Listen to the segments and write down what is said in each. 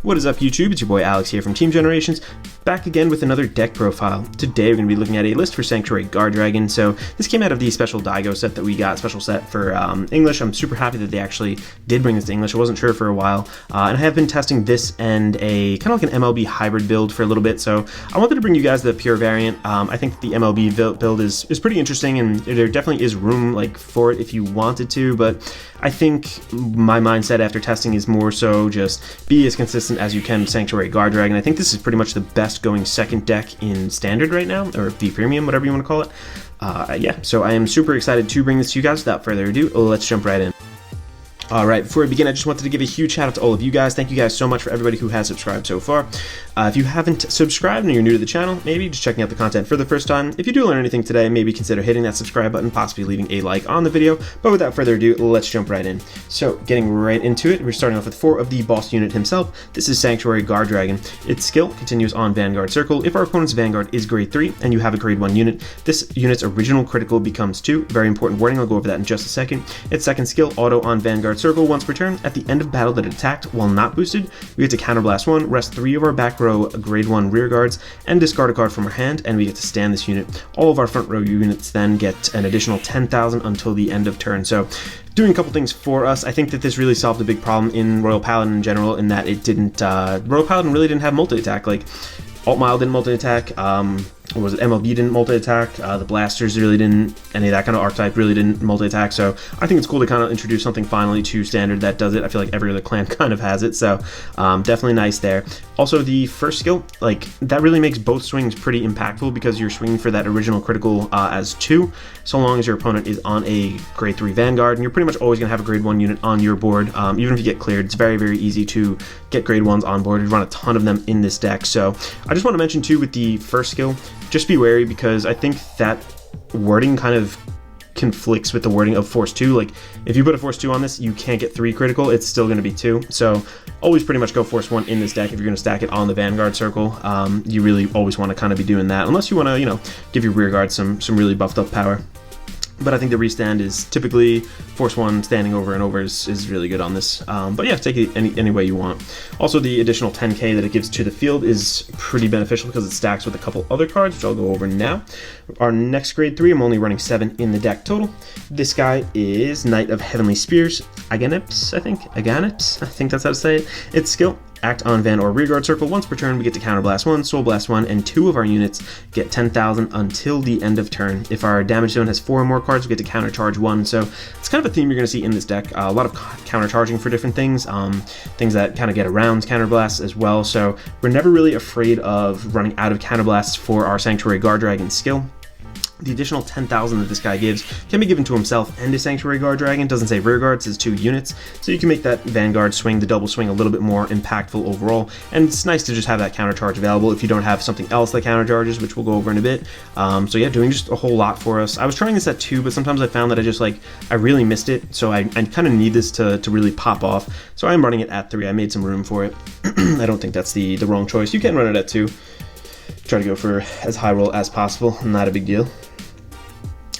What is up, YouTube? It's your boy Alex here from Team Generations, back again with another deck profile. Today we're going to be looking at a list for Sanctuary Guard Dragon. So this came out of the special Daigo set that we got, special set for English. I'm super happy that they actually did bring this to English. I wasn't sure for a while, and I have been testing this and a kind of like an MLB hybrid build for a little bit. So I wanted to bring you guys the pure variant. I think the MLB build is pretty interesting, and there definitely is room like for it if you wanted to, but I think my mindset after testing is more so just be as consistent as you can with Sanctuary Guard Dragon. I think this is pretty much the best going second deck in Standard right now, or V Premium, whatever you want to call it. Yeah, so I am super excited to bring this to you guys. Without further ado, let's jump right in. Alright, before we begin, I just wanted to give a huge shout out to all of you guys. Thank you guys so much for everybody who has subscribed so far. If you haven't subscribed and you're new to the channel, maybe just checking out the content for the first time. If you do learn anything today, maybe consider hitting that subscribe button, possibly leaving a like on the video. But without further ado, let's jump right in. So, getting right into it, we're starting off with 4 of the boss unit himself. This is Sanctuary Guard Dragon. Its skill continues on Vanguard Circle. If our opponent's Vanguard is grade 3 and you have a grade 1 unit, this unit's original critical becomes 2. Very important wording, I'll go over that in just a second. Its second skill, auto on Vanguard Circle. Once per turn, at the end of battle that it attacked while not boosted, we get to counterblast 1, rest 3 of our back row grade 1 rear guards, and discard a card from our hand, and we get to stand this unit. All of our front row units then get an additional 10,000 until the end of turn. So doing a couple things for us. I think that this really solved a big problem in Royal Paladin in general, in that it didn't, Royal Paladin really didn't have multi-attack. Like, Alt-Mile didn't multi-attack, or was it MLB didn't multi-attack, the blasters really didn't, any of that kind of archetype really didn't multi-attack, so I think it's cool to kind of introduce something finally to Standard that does it. I feel like every other clan kind of has it, so definitely nice there. Also, the first skill, like, that really makes both swings pretty impactful because you're swinging for that original critical as 2, so long as your opponent is on a grade 3 Vanguard, and you're pretty much always going to have a grade 1 unit on your board. Even if you get cleared, it's very, very easy to get grade 1s on board. We run a ton of them in this deck, so I just want to mention too with the first skill, just be wary because I think that wording kind of conflicts with the wording of Force 2. Like, if you put a Force 2 on this, you can't get 3 critical, it's still going to be 2. So always pretty much go Force 1 in this deck if you're going to stack it on the Vanguard Circle. You really always want to kind of be doing that, unless you want to, you know, give your rear guard some really buffed up power. But I think the restand is typically Force 1 standing over and over is really good on this. But yeah, take it any way you want. Also, the additional 10k that it gives to the field is pretty beneficial because it stacks with a couple other cards, which I'll go over now. Our next grade 3, I'm only running 7 in the deck total. This guy is Knight of Heavenly Spears, Aghaneps, I think that's how to say it. Its skill, act on Van or Rearguard Circle. Once per turn, we get to counterblast 1, soul blast 1, and 2 of our units get 10,000 until the end of turn. If our damage zone has 4 or more cards, we get to countercharge 1. So it's kind of a theme you're going to see in this deck. A lot of countercharging for different things, things that kind of get around counterblasts as well. So we're never really afraid of running out of counterblasts for our Sanctuary Guard Dragon skill. The additional 10,000 that this guy gives can be given to himself and his Sanctuary Guard Dragon. Doesn't say rear guards, it's 2 units, so you can make that Vanguard swing, the double swing, a little bit more impactful overall. And it's nice to just have that counter charge available if you don't have something else that counter charges, which we'll go over in a bit. So yeah, doing just a whole lot for us. I was trying this at 2, but sometimes I found that I really missed it, so I kind of need this to really pop off. So I'm running it at 3. I made some room for it. I don't think that's the wrong choice. You can run it at 2. Try to go for as high roll as possible, not a big deal.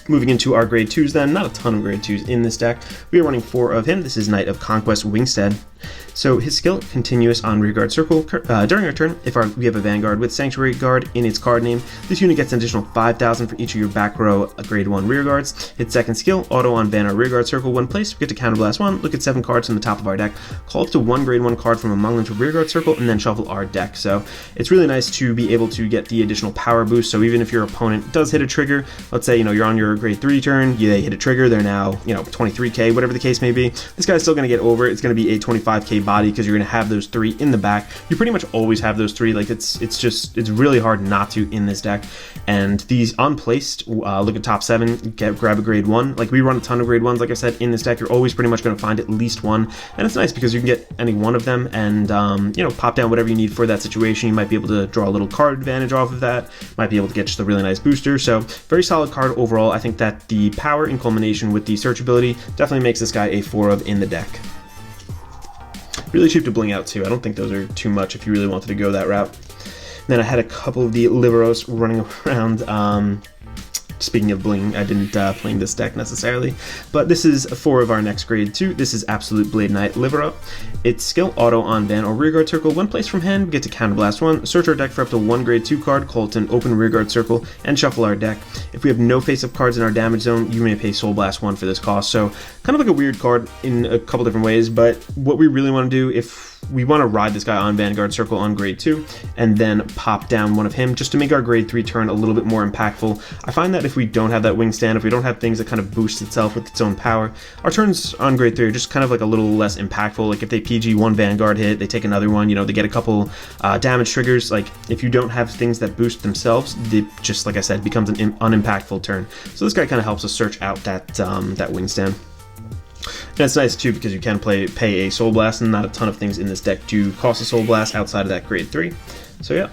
Moving into our grade 2s then, not a ton of grade 2s in this deck. We are running 4 of him. This is Knight of Conquest Wingstead. So his skill, continuous on Rearguard Circle. During our turn, if we have a Vanguard with Sanctuary Guard in its card name, this unit gets an additional 5,000 for each of your back row grade 1 rearguards. Its second skill, auto on Van or Rearguard Circle. When placed, we get to counterblast 1, look at 7 cards from the top of our deck, call up to 1 grade 1 card from among them to Rearguard Circle, and then shuffle our deck. So it's really nice to be able to get the additional power boost. So even if your opponent does hit a trigger, let's say, you know, you're on your grade 3 turn, they hit a trigger, they're now, you know, 23k, whatever the case may be, this guy's still going to get over it. It's going to be a 25k body because you're going to have those 3 in the back. You pretty much always have those 3. Like, it's really hard not to in this deck. And these unplaced, look at top 7, grab a grade 1. Like, we run a ton of grade 1s, like I said, in this deck. You're always pretty much going to find at least 1, and it's nice because you can get any one of them and you know, pop down whatever you need for that situation. You might be able to draw a little card advantage off of that, might be able to get just a really nice booster. So very solid card overall. I think that the power in culmination with the search ability definitely makes this guy a 4 of in the deck. Really cheap to bling out too. I don't think those are too much if you really wanted to go that route. Then I had a couple of the Liberos running around speaking of bling, I didn't bling this deck necessarily, but this is 4 of our next grade 2. This is Absolute Blade Knight Liver Up. Its skill auto on ban or rearguard circle. When placed from hand, we get to counterblast 1, search our deck for up to 1 grade 2 card, call it an open rearguard circle, and shuffle our deck. If we have no face-up cards in our damage zone, you may pay Soul Blast 1 for this cost. So kind of like a weird card in a couple different ways, but what we really want to do, if we want to ride this guy on Vanguard Circle on grade 2 and then pop down one of him just to make our grade 3 turn a little bit more impactful. I find that if we don't have that wing stand, if we don't have things that kind of boost itself with its own power, our turns on grade 3 are just kind of like a little less impactful. Like if they PG one Vanguard hit, they take another one, you know, they get a couple damage triggers. Like if you don't have things that boost themselves, it just, like I said, becomes an unimpactful turn. So this guy kind of helps us search out that wing stand. And it's nice too because you can pay a Soul Blast, and not a ton of things in this deck do cost a Soul Blast outside of that grade 3. So yeah.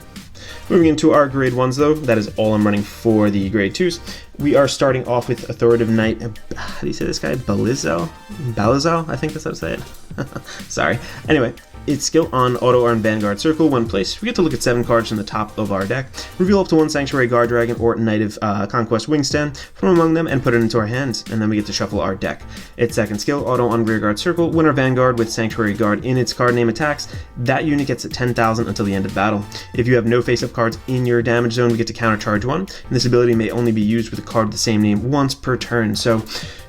Moving into our grade 1s though, that is all I'm running for the grade 2s. We are starting off with Authoritative Knight, how do you say this guy? Balizel, I think that's how to say it. Sorry. Anyway, its skill on auto on Vanguard Circle. When placed, we get to look at 7 cards from the top of our deck, reveal up to 1 Sanctuary Guard Dragon or Knight of Conquest Wingstand from among them, and put it into our hands, and then we get to shuffle our deck. Its second skill, auto on Rearguard Circle. When our Vanguard with Sanctuary Guard in its card name attacks, that unit gets at 10,000 until the end of battle. If you have no face-up cards in your damage zone, we get to countercharge 1, and this ability may only be used with a card with the same name once per turn. So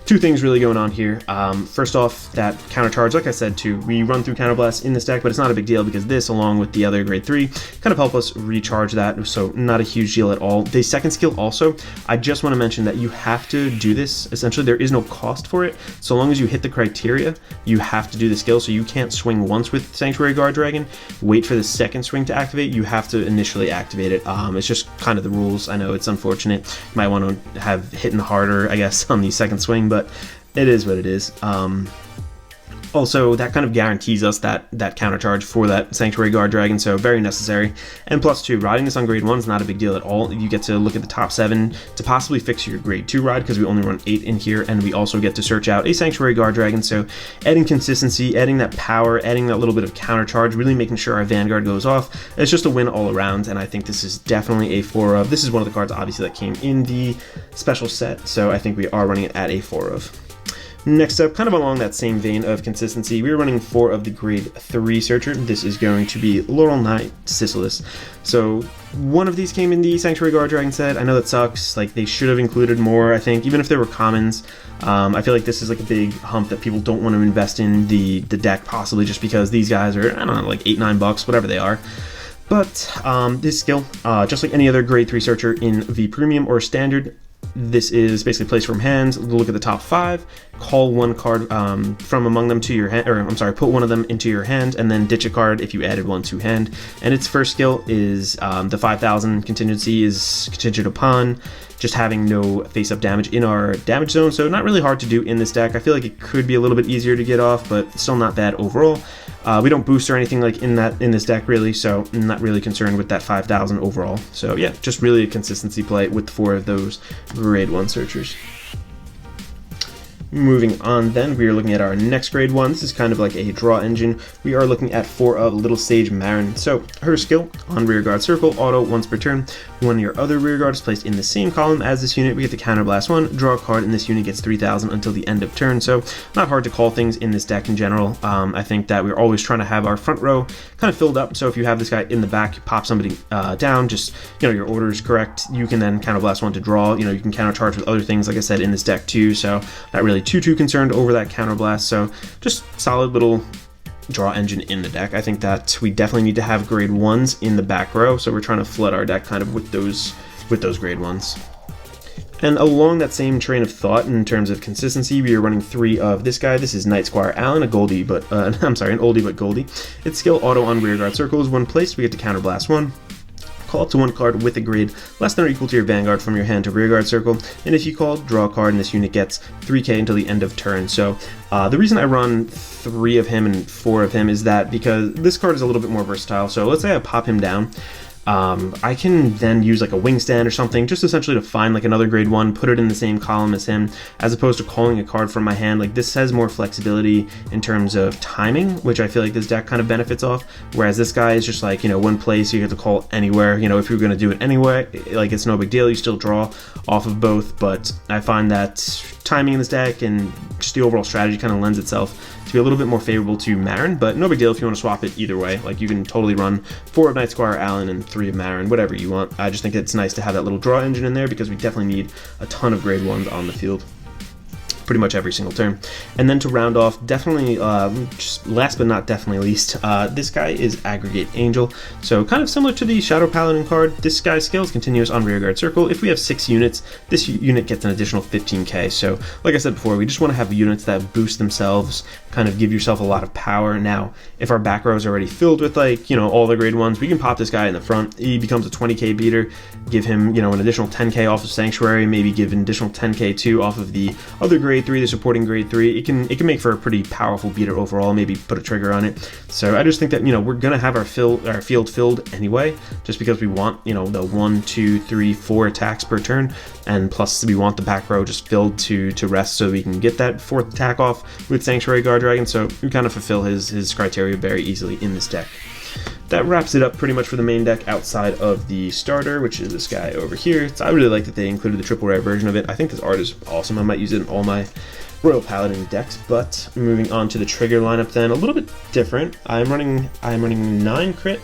2 things really going on here. First off, that counter charge, like I said too, we run through Counterblast in this deck, but it's not a big deal because this, along with the other grade 3, kind of help us recharge that, so not a huge deal at all. The second skill also, I just want to mention that you have to do this. Essentially, there is no cost for it. So long as you hit the criteria, you have to do the skill, so you can't swing once with Sanctuary Guard Dragon, wait for the second swing to activate, you have to initially activate it. It's just kind of the rules. I know it's unfortunate. You might want to have hitting harder, I guess, on the second swing, but it is what it is. Also, that kind of guarantees us that counter charge for that Sanctuary Guard Dragon, so very necessary. And plus 2, riding this on grade 1 is not a big deal at all. You get to look at the top 7 to possibly fix your grade 2 ride, because we only run 8 in here, and we also get to search out a Sanctuary Guard Dragon, so adding consistency, adding that power, adding that little bit of counter charge, really making sure our Vanguard goes off. It's just a win all around, and I think this is definitely a 4 of. This is one of the cards, obviously, that came in the special set, so I think we are running it at a 4 of. Next up, kind of along that same vein of consistency, we're running 4 of the grade 3 searcher. This is going to be Laurel Knight Sisylas. So one of these came in the Sanctuary Guard Dragon set. I know that sucks. Like, they should have included more, I think, even if they were commons. I feel like this is like a big hump that people don't want to invest in the deck, possibly just because these guys are, I don't know, like $8-9, whatever they are. But this skill, just like any other grade 3 searcher in V Premium or Standard, this is basically placed from hand. Look at the top 5, call 1 card from among them to your hand, or I'm sorry, put one of them into your hand, and then ditch a card if you added 1 to hand. And its first skill is the 5,000 contingency is contingent upon just having no face-up damage in our damage zone, so not really hard to do in this deck. I feel like it could be a little bit easier to get off, but still not bad overall. We don't boost or anything like in this deck really, so I'm not really concerned with that 5,000 overall. So yeah, just really a consistency play with 4 of those grade 1 searchers. Moving on then, we are looking at our next grade 1. This is kind of like a draw engine. We are looking at 4 of Little Sage Marin. So her skill on Rearguard Circle, auto once per turn. One of your other rearguards placed in the same column as this unit, we get to counterblast 1, draw a card, and this unit gets 3,000 until the end of turn. So not hard to call things in this deck in general. I think that we're always trying to have our front row kind of filled up. So if you have this guy in the back, you pop somebody down, just, you know, your order is correct. You can then counterblast 1 to draw. You know, you can countercharge with other things, like I said, in this deck too. So not really too concerned over that counterblast. So just solid little draw engine in the deck. I think that we definitely need to have grade 1s in the back row, so we're trying to flood our deck kind of with those grade 1s. And along that same train of thought, in terms of consistency, we are running 3 of this guy. This is Knight Squire Allen, a goldie, but I'm sorry, an oldie but goldie. Its skill auto on rearguard circles. When placed, we get to counterblast 1. Call up to 1 card with a grade less than or equal to your Vanguard from your hand to rearguard circle, and if you call, draw a card, and this unit gets 3k until the end of turn. So the reason I run 3 of him and 4 of him is that because this card is a little bit more versatile. So let's say I pop him down. I can then use like a wing stand or something, just essentially to find like another grade 1, put it in the same column as him, as opposed to calling a card from my hand. Like this has more flexibility in terms of timing, which I feel like this deck kind of benefits off, whereas this guy is just like, you know, one place, so you have to call anywhere. You know, if you're going to do it anyway, like it's no big deal, you still draw off of both, but I find that timing in this deck and just the overall strategy kind of lends itself to be a little bit more favorable to Marin, but no big deal if you want to swap it either way. Like you can totally run 4 of Night Squire Allen and 3 of Marin, whatever you want. I just think it's nice to have that little draw engine in there because we definitely need a ton of grade 1s on the field pretty much every single turn. And then to round off, definitely, just last but not definitely least, this guy is Aggregate Angel. So kind of similar to the Shadow Paladin card, this guy's skill is continuous on rearguard circle. If we have 6 units, this unit gets an additional 15k. So like I said before, we just want to have units that boost themselves, kind of give yourself a lot of power. Now, if our back row is already filled with like, you know, all the grade 1s, we can pop this guy in the front. He becomes a 20k beater, give him, you know, an additional 10k off of Sanctuary, maybe give an additional 10k too off of the other grade 3, the supporting grade 3. It can make for a pretty powerful beater overall, maybe put a trigger on it. So I just think that, you know, we're gonna have our field filled anyway, just because we want, you know, the 1, 2, 3, 4 attacks per turn, and plus we want the back row just filled to rest so we can get that 4th attack off with Sanctuary Guard Dragon. So we kind of fulfill his criteria very easily in this deck. That wraps it up pretty much for the main deck outside of the starter, which is this guy over here. So I really like that they included the triple rare version of it. I think this art is awesome. I might use it in all my Royal Paladin decks. But moving on to the trigger lineup then, a little bit different. I'm running 9 crit,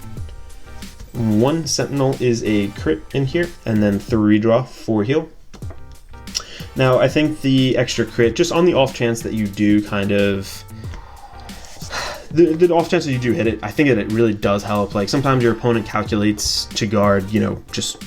1 Sentinel is a crit in here, and then 3 draw, 4 heal. Now I think the extra crit, just on the off chance that you do kind of the off chance that you do hit it, I think that it really does help. Like sometimes your opponent calculates to guard, you know, just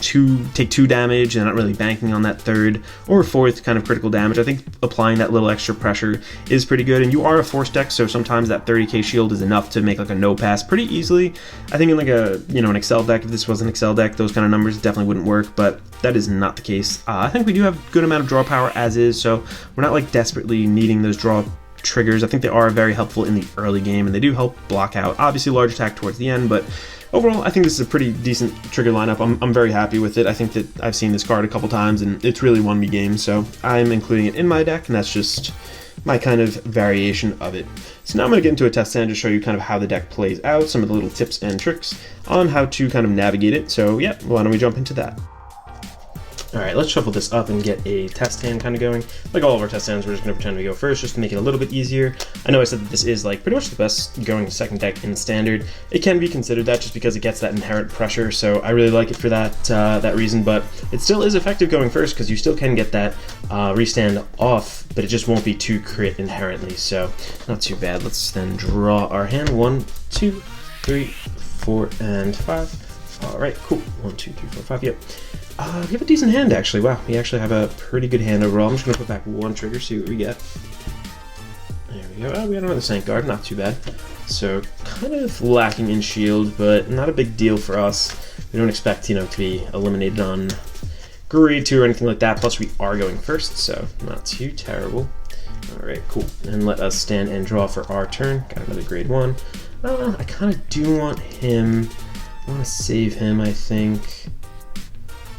take 2 damage and not really banking on that 3rd or 4th kind of critical damage. I think applying that little extra pressure is pretty good, and you are a force deck, so sometimes that 30k shield is enough to make like a no pass pretty easily. I think in like a, you know, an Excel deck, if this was an Excel deck, those kind of numbers definitely wouldn't work, but that is not the case. I think we do have a good amount of draw power as is, so we're not like desperately needing those draw triggers. I think they are very helpful in the early game, and they do help block out obviously large attack towards the end, but overall I think this is a pretty decent trigger lineup. I'm very happy with it. I think that I've seen this card a couple times and it's really won me games, so I'm including it in my deck, and that's just my kind of variation of it. So now I'm going to get into a test stand to show you kind of how the deck plays out, some of the little tips and tricks on how to kind of navigate it. So yeah, why don't we jump into that. Alright, let's shuffle this up and get a test hand kind of going. Like all of our test hands, we're just going to pretend we go first just to make it a little bit easier. I know I said that this is like pretty much the best going second deck in Standard. It can be considered that just because it gets that inherent pressure, so I really like it for that reason, but it still is effective going first because you still can get that restand off, but it just won't be 2 crit inherently, so not too bad. Let's then draw our hand. 1, 2, 3, 4, and 5. Alright, cool. 1, 2, 3, 4, 5, yep. We have a decent hand, actually. Wow, we actually have a pretty good hand overall. I'm just going to put back 1 trigger, see what we get. There we go. Oh, we got another Sank Guard, not too bad. So, kind of lacking in shield, but not a big deal for us. We don't expect, you know, to be eliminated on grade 2 or anything like that. Plus, we are going first, so not too terrible. Alright, cool. And let us stand and draw for our turn. Got another grade 1. I kind of do want him. I want to save him, I think.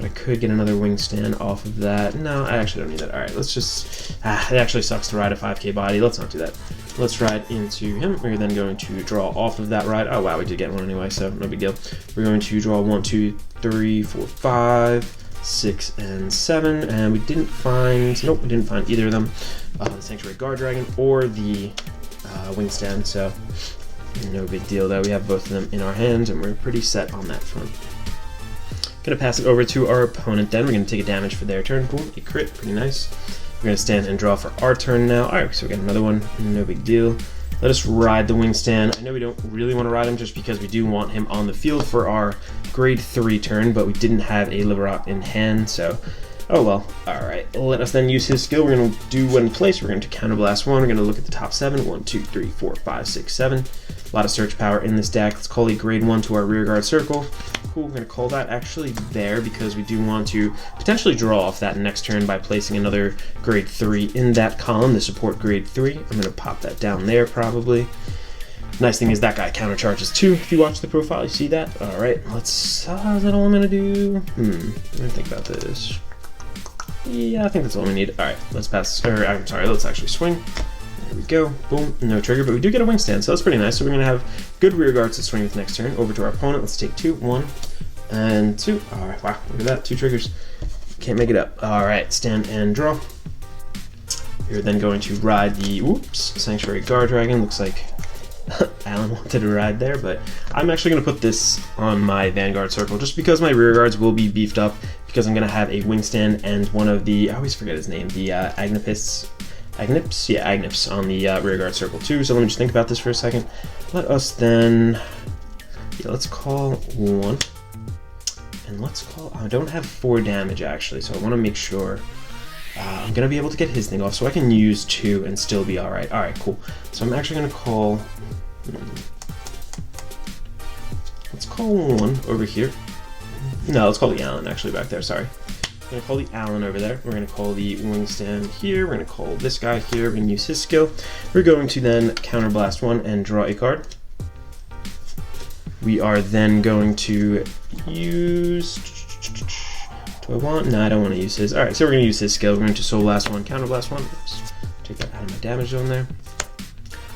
I could get another wing stand off of that. No, I actually don't need that. Alright, let's just... it actually sucks to ride a 5k body. Let's not do that. Let's ride into him. We're then going to draw off of that ride. Oh wow, we did get one anyway, so no big deal. We're going to draw 1, 2, 3, 4, 5, 6, and 7. And we didn't find... Nope, we didn't find either of them. The Sanctuary Guard Dragon or the wing stand, so no big deal though. We have both of them in our hands, and we're pretty set on that front. Gonna pass it over to our opponent then. We're gonna take a damage for their turn. Cool, a crit, pretty nice. We're gonna stand and draw for our turn now. Alright, so we got another one, no big deal. Let us ride the wing stand. I know we don't really want to ride him just because we do want him on the field for our grade 3 turn, but we didn't have a Liberat in hand, so oh well. Alright, let us then use his skill. We're gonna do one in place. We're going to counterblast 1. We're gonna look at the top 7. 1, 2, 3, 4, 5, 6, 7. A lot of search power in this deck. Let's call a grade 1 to our rearguard circle. Cool, we're going to call that actually there because we do want to potentially draw off that next turn by placing another grade 3 in that column to support grade 3. I'm going to pop that down there probably. Nice thing is that guy countercharges too. If you watch the profile, you see that. All right, let's. Is that all I'm gonna do? Let me think about this. Yeah, I think that's all we need. All right, let's pass. Or I'm sorry, let's actually swing. There we go. Boom. No trigger, but we do get a wing stand, so that's pretty nice. So we're gonna have good rear guards to swing with next turn. Over to our opponent. Let's take 2, 1, and 2. All right. Wow. Look at that. 2 triggers. Can't make it up. All right. Stand and draw. You're then going to ride the Sanctuary Guard Dragon. Looks like Alan wanted to ride there, but I'm actually going to put this on my Vanguard circle just because my rear guards will be beefed up because I'm going to have a wing stand and one of the, I always forget his name, the Agnips? Yeah, Agnips on the rear guard circle too. So let me just think about this for a second. Let us then, let's call 1, and let's call, I don't have 4 damage actually, so I want to make sure I'm going to be able to get his thing off, so I can use 2 and still be alright. Alright, cool. So I'm actually going to call... Let's call 1 over here. No, let's call the Allen actually back there, sorry. I'm going to call the Allen over there. We're going to call the wing stand here. We're going to call this guy here. We're going to use his skill. We're going to then counterblast 1 and draw a card. We are then going to use... Do I want? No, I don't want to use his. Alright, so we're going to use his skill. We're going to Soul Blast 1, Counterblast 1. Oops. Take that out of my damage zone there.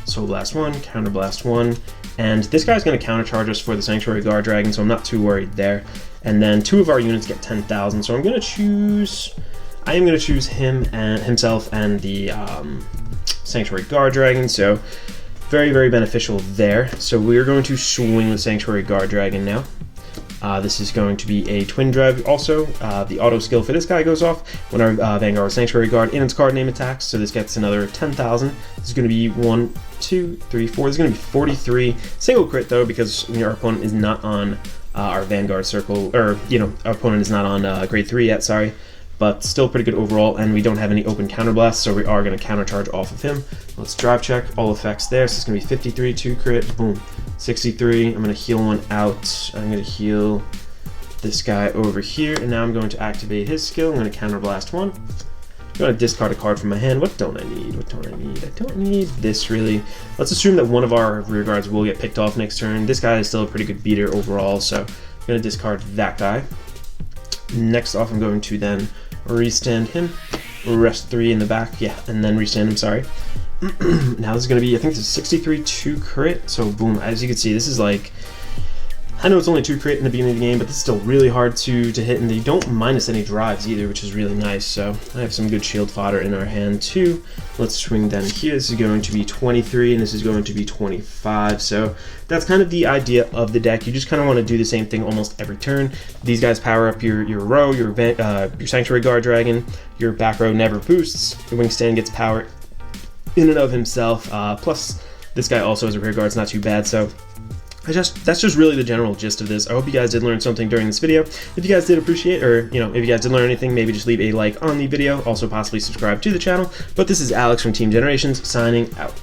Soul Blast 1, Counterblast 1. And this guy's going to countercharge us for the Sanctuary Guard Dragon, so I'm not too worried there. And then 2 of our units get 10,000, so I'm going to choose... I am going to choose him and himself and the Sanctuary Guard Dragon, so very, very beneficial there. So we're going to swing the Sanctuary Guard Dragon now. This is going to be a twin drive also. The auto skill for this guy goes off when our Vanguard Sanctuary Guard in its card name attacks, so this gets another 10,000. This is going to be 1, 2, 3, 4. This is going to be 43. Single crit though, because our opponent is not on our Vanguard circle, or our opponent is not on grade 3 yet, sorry. But still pretty good overall, and we don't have any open counterblasts, so we are going to countercharge off of him. Let's drive check, all effects there, so it's going to be 53, 2 crit, boom, 63. I'm going to heal 1 out. I'm going to heal this guy over here, and now I'm going to activate his skill. I'm going to counterblast 1. I'm going to discard a card from my hand. What don't I need? What don't I need? I don't need this, really. Let's assume that one of our rear guards will get picked off next turn. This guy is still a pretty good beater overall, so I'm going to discard that guy. Next off, I'm going to then restand him, rest 3 in the back, yeah, and then restand him, sorry. Now this is going to be, I think this is 63 2 crit, so boom, as you can see, this is like, I know it's only 2 crit in the beginning of the game, but this is still really hard to hit, and they don't minus any drives either, which is really nice, so I have some good shield fodder in our hand too. Let's swing down here. This is going to be 23, and this is going to be 25, so that's kind of the idea of the deck. You just kind of want to do the same thing almost every turn. These guys power up your row, your Sanctuary Guard Dragon, your back row never boosts, your wing stand gets power in and of himself, plus this guy also has a rear guard, it's not too bad, so that's just really the general gist of this. I hope you guys did learn something during this video. If you guys did appreciate, or if you guys did learn anything, maybe just leave a like on the video, also possibly subscribe to the channel. But this is Alex from Team Generations, signing out.